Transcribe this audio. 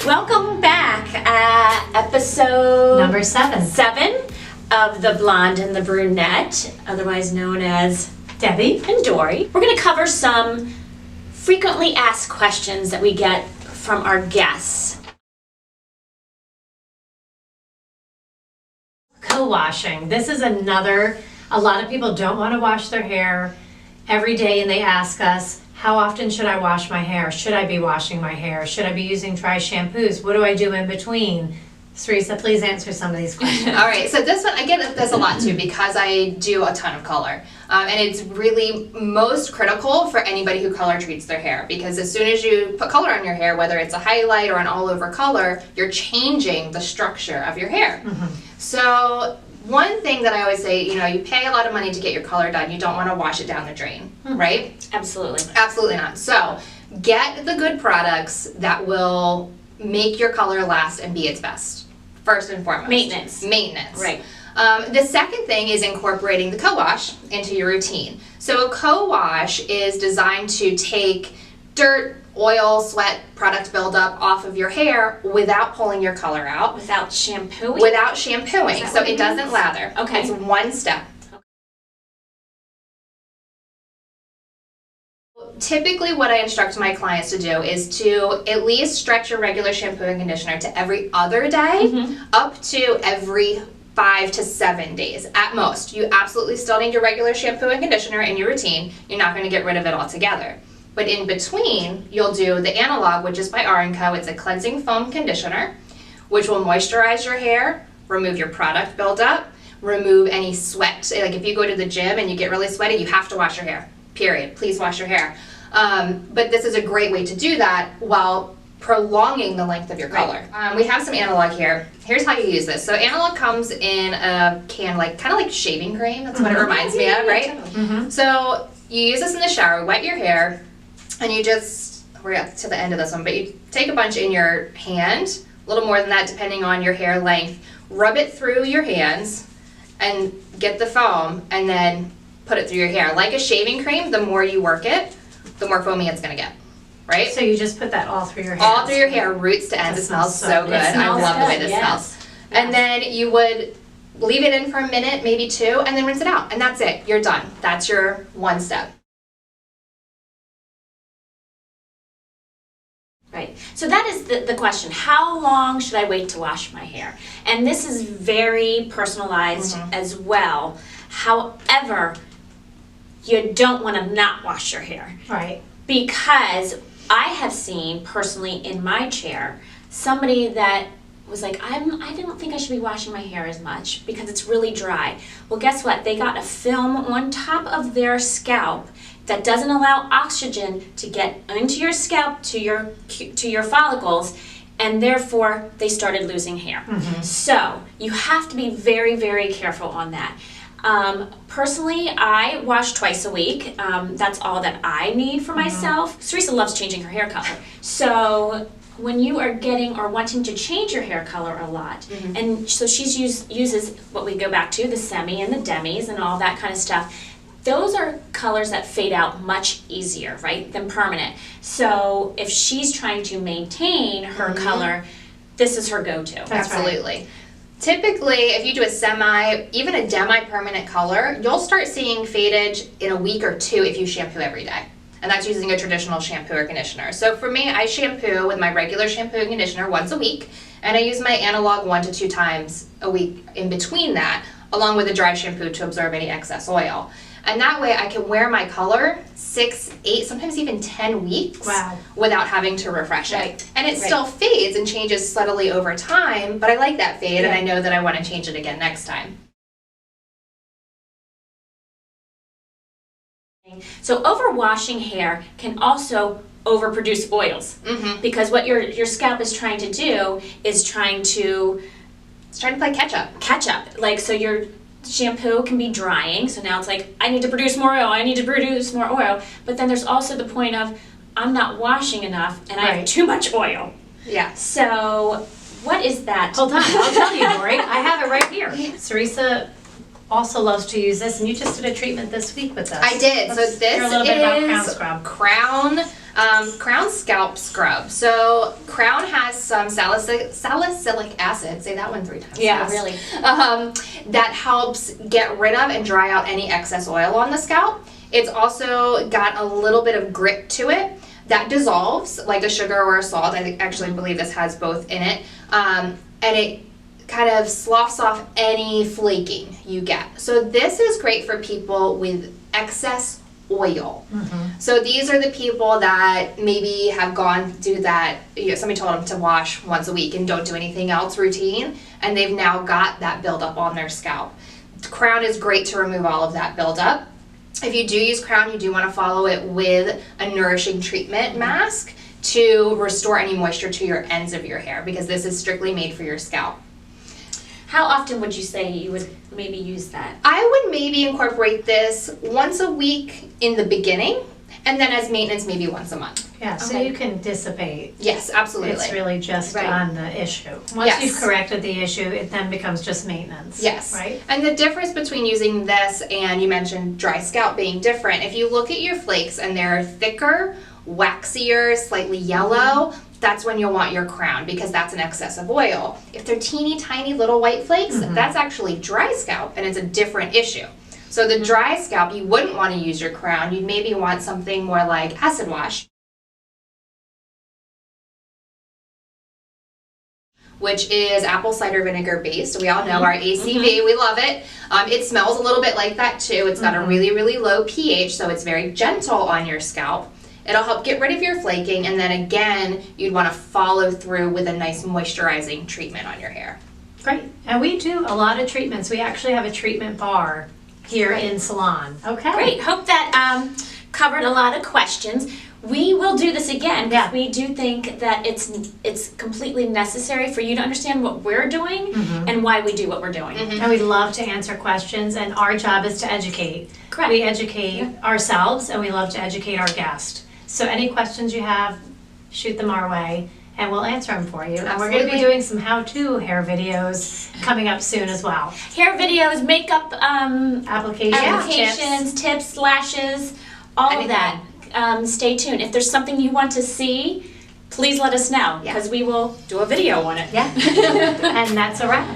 Welcome back, episode number 7 of the Blonde and the Brunette, otherwise known as Debbie and Dory. We're going to cover some frequently asked questions that we get from our guests. Co-washing. This is another, a lot of people don't want to wash their hair every day, and they ask us, how often should I wash my hair? Should I be washing my hair? Should I be using dry shampoos? What do I do in between? Sarisa, please answer some of these questions. All right, so this one, I get this a lot too because I do a ton of color. And it's really most critical for anybody who color treats their hair, because as soon as you put color on your hair, whether it's a highlight or an all over color, you're changing the structure of your hair. Mm-hmm. So one thing that I always say, you know, you pay a lot of money to get your color done. You don't want to wash it down the drain, right? Absolutely. Absolutely not. So get the good products that will make your color last and be its best, first and foremost. Maintenance. Right. The second thing is incorporating the co-wash into your routine. So a co-wash is designed to take dirt, oil, sweat, product buildup off of your hair without pulling your color out. Without shampooing? Without shampooing, so it doesn't lather. Okay. It's one step. Typically what I instruct my clients to do is to at least stretch your regular shampoo and conditioner to every other day, up to every 5 to 7 days at most. You absolutely still need your regular shampoo and conditioner in your routine. You're not going to get rid of it altogether. But in between, you'll do the analog, which is by R&Co. It's a cleansing foam conditioner, which will moisturize your hair, remove your product buildup, remove any sweat. Like if you go to the gym and you get really sweaty, you have to wash your hair. Period. Please wash your hair. But this is a great way to do that while prolonging the length of your color. We have some analog here. Here's how you use this. So analog comes in a can, like kind of like shaving cream. That's what it reminds me of, right? So you use this in the shower, wet your hair, and you just, we're at to the end of this one, but you take a bunch in your hand, a little more than that depending on your hair length, rub it through your hands, and get the foam, and then put it through your hair. Like a shaving cream, the more you work it, the more foamy it's gonna get, right? So you just put that all through your hair? All through your hair, roots to ends. It smells so good. I love the way this smells. And then you would leave it in for a minute, maybe 2, and then rinse it out. And that's it. You're done. That's your one step. Right. So that is the question. How long should I wait to wash my hair? And this is very personalized as well. However, you don't want to not wash your hair. Right. Because I have seen personally in my chair somebody that was like, I don't think I should be washing my hair as much because it's really dry. Well, guess what? They got a film on top of their scalp that doesn't allow oxygen to get into your scalp to your follicles, and therefore they started losing hair. So you have to be very, very careful on that. Personally, I wash twice a week. That's all that I need for myself. Sarisa loves changing her hair color. So when you are getting or wanting to change your hair color a lot, and so she uses what we go back to, the semi and the demis and all that kind of stuff. Those are colors that fade out much easier, right, than permanent. So if she's trying to maintain her color, this is her go-to. Absolutely. Right. Typically, if you do a semi, even a demi-permanent color, you'll start seeing fadage in a week or 2 if you shampoo every day. And that's using a traditional shampoo or conditioner. So for me, I shampoo with my regular shampoo and conditioner once a week, and I use my analog 1 to 2 times a week in between that, along with a dry shampoo to absorb any excess oil. And that way I can wear my color 6, 8, sometimes even 10 weeks without having to refresh it. And it still fades and changes subtly over time, but I like that fade and I know that I want to change it again next time. So overwashing hair can also overproduce oils because what your scalp is trying to do is trying to play catch up. Like, so your shampoo can be drying, so now it's like, I need to produce more oil, but then there's also the point of, I'm not washing enough and I have too much oil. Yeah. So what is that? Hold on, I'll tell you, Dory. I have it right here. Sarisa also loves to use this, and you just did a treatment this week with us. I did. So this hear a little bit about Crown Scrub. Crown Crown Scalp Scrub. So Crown has some salicylic acid, say that one 3 times. Yeah, fast, really. that helps get rid of and dry out any excess oil on the scalp. It's also got a little bit of grit to it that dissolves like a sugar or a salt. I actually believe this has both in it. And it kind of sloughs off any flaking you get. So this is great for people with excess oil. So these are the people that maybe have gone do that, somebody told them to wash once a week and don't do anything else routine, and they've now got that buildup on their scalp. Crown is great to remove all of that buildup. If you do use Crown, you do want to follow it with a nourishing treatment mask to restore any moisture to your ends of your hair, because this is strictly made for your scalp. How often would you say you would maybe use that? I would maybe incorporate this once a week in the beginning, and then as maintenance maybe once a month. Yeah, so you can dissipate. Yes, absolutely. It's really just Right. on the issue. Once Yes. you've corrected the issue, it then becomes just maintenance. Yes. Right? And the difference between using this and you mentioned dry scalp being different, if you look at your flakes and they're thicker, waxier, slightly yellow, that's when you'll want your Crown, because that's an excess of oil. If they're teeny tiny little white flakes, that's actually dry scalp, and it's a different issue. So the dry scalp, you wouldn't want to use your Crown. You'd maybe want something more like acid wash, which is apple cider vinegar based. We all know our ACV, we love it. It smells a little bit like that too. It's got a really, really low pH, so it's very gentle on your scalp. It'll help get rid of your flaking, and then again, you'd want to follow through with a nice moisturizing treatment on your hair. Great. And we do a lot of treatments. We actually have a treatment bar here in Salon. Okay. Great. Hope that covered a lot of questions. We will do this again because we do think that it's completely necessary for you to understand what we're doing and why we do what we're doing. And we love to answer questions, and our job is to educate. Correct. We educate ourselves, and we love to educate our guests. So any questions you have, shoot them our way, and we'll answer them for you. And we're going to be doing some how-to hair videos coming up soon as well. Hair videos, makeup Applications, tips, lashes, all Anything. of that. Stay tuned. If there's something you want to see, please let us know because we will do a video on it. Yeah. And that's a wrap.